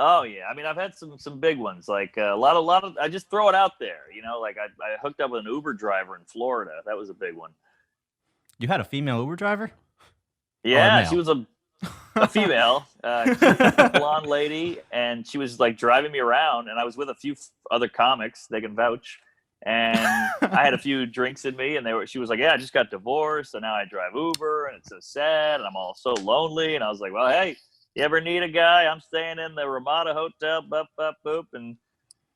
Oh yeah, I mean I've had some big ones, like a lot of. I just throw it out there, like I hooked up with an Uber driver in Florida. That was a big one. You had a female Uber driver or a Yeah, she male? was a female, cute blonde lady, and she was like driving me around, and I was with a few other comics. They can vouch. And I had a few drinks in me, and she was like, "Yeah, I just got divorced, so now I drive Uber, and it's so sad, and I'm all so lonely." And I was like, "Well, hey, you ever need a guy? I'm staying in the Ramada Hotel, bup, bup, boop," and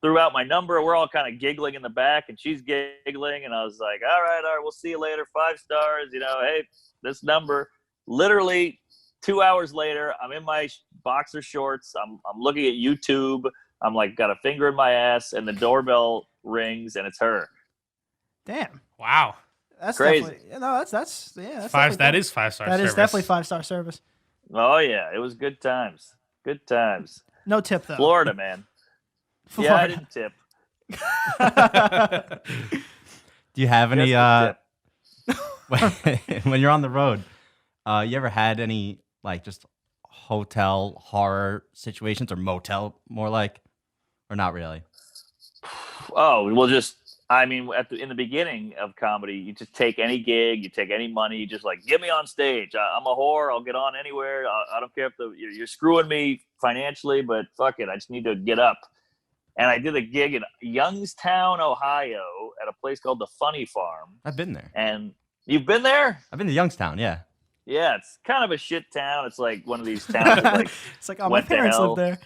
threw out my number. We're all kind of giggling in the back, and she's giggling, and I was like, all right, we'll see you later, 5 stars, hey, this number. Literally 2 hours later, I'm in my boxer shorts. I'm looking at YouTube. I'm like, got a finger in my ass, and the doorbell rings, and it's her. Damn. Wow. That's Crazy. definitely, that's That's Five. That definitely is 5-star. That service. is definitely 5-star service. Oh yeah, it was good times. Good times. No tip though. Florida, man. Florida. Yeah, I didn't tip. Do you have any Just when you're on the road? You ever had any like just hotel horror situations or motel more like, or not really? Oh, well, I mean, in the beginning of comedy, you just take any gig, you take any money, you just like, get me on stage. I'm a whore. I'll get on anywhere. I don't care if you're screwing me financially, but fuck it. I just need to get up. And I did a gig in Youngstown, Ohio at a place called the Funny Farm. I've been there. And you've been there? I've been to Youngstown, yeah. Yeah, it's kind of a shit town. It's like one of these towns that like it's like, oh, my went to parents hell. live there.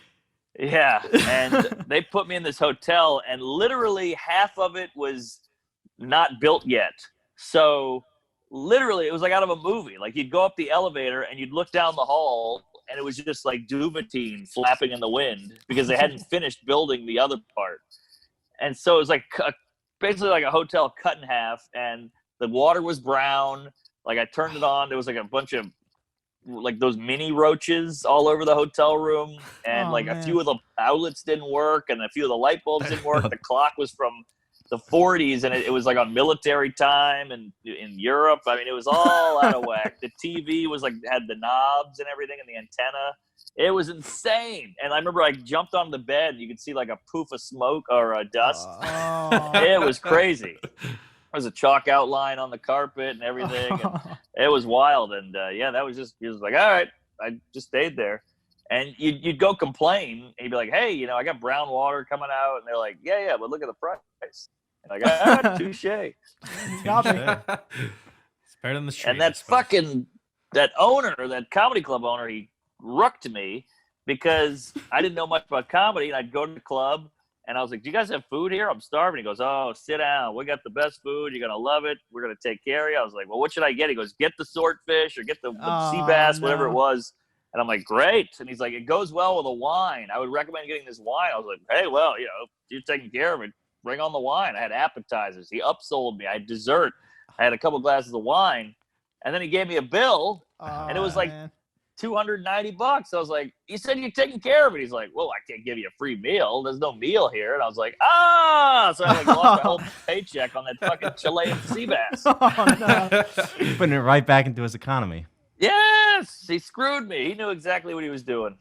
Yeah, and they put me in this hotel, and literally half of it was not built yet. So literally, it was like out of a movie. Like you'd go up the elevator, and you'd look down the hall, and it was just like Duvetine flapping in the wind because they hadn't finished building the other part. And so it was like basically like a hotel cut in half, and the water was brown. Like I turned it on, there was like a bunch of like those mini roaches all over the hotel room, and a few of the outlets didn't work, and a few of the light bulbs didn't work. The clock was from the 40s, and it was like on military time and in Europe. I mean, it was all out of whack. The TV was like had the knobs and everything and the antenna. It was insane. And I remember I jumped on the bed, and you could see like a poof of smoke or dust. It was crazy. There was a chalk outline on the carpet and everything. And it was wild. And that was just, he was like, all right, I just stayed there. And you'd go complain, and you'd be like, hey, I got brown water coming out. And they're like, yeah, but look at the price. And like, touche. Got me. It's better than the street. And that owner, that comedy club owner, he rooked me because I didn't know much about comedy. And I'd go to the club, and I was like, do you guys have food here? I'm starving. He goes, oh, sit down. We got the best food. You're going to love it. We're going to take care of you. I was like, well, what should I get? He goes, get the swordfish or get the sea bass, whatever it was. And I'm like, great. And he's like, it goes well with a wine. I would recommend getting this wine. I was like, hey, well, you're taking care of it. Bring on the wine. I had appetizers. He upsold me. I had dessert. I had a couple glasses of wine. And then he gave me a bill, and it was like $290. I was like, you said you're taking care of it. He's like, well, I can't give you a free meal. There's no meal here. And I was like, so I lost my whole paycheck on that fucking Chilean sea bass. Putting it right back into his economy. Yes, he screwed me. He knew exactly what he was doing.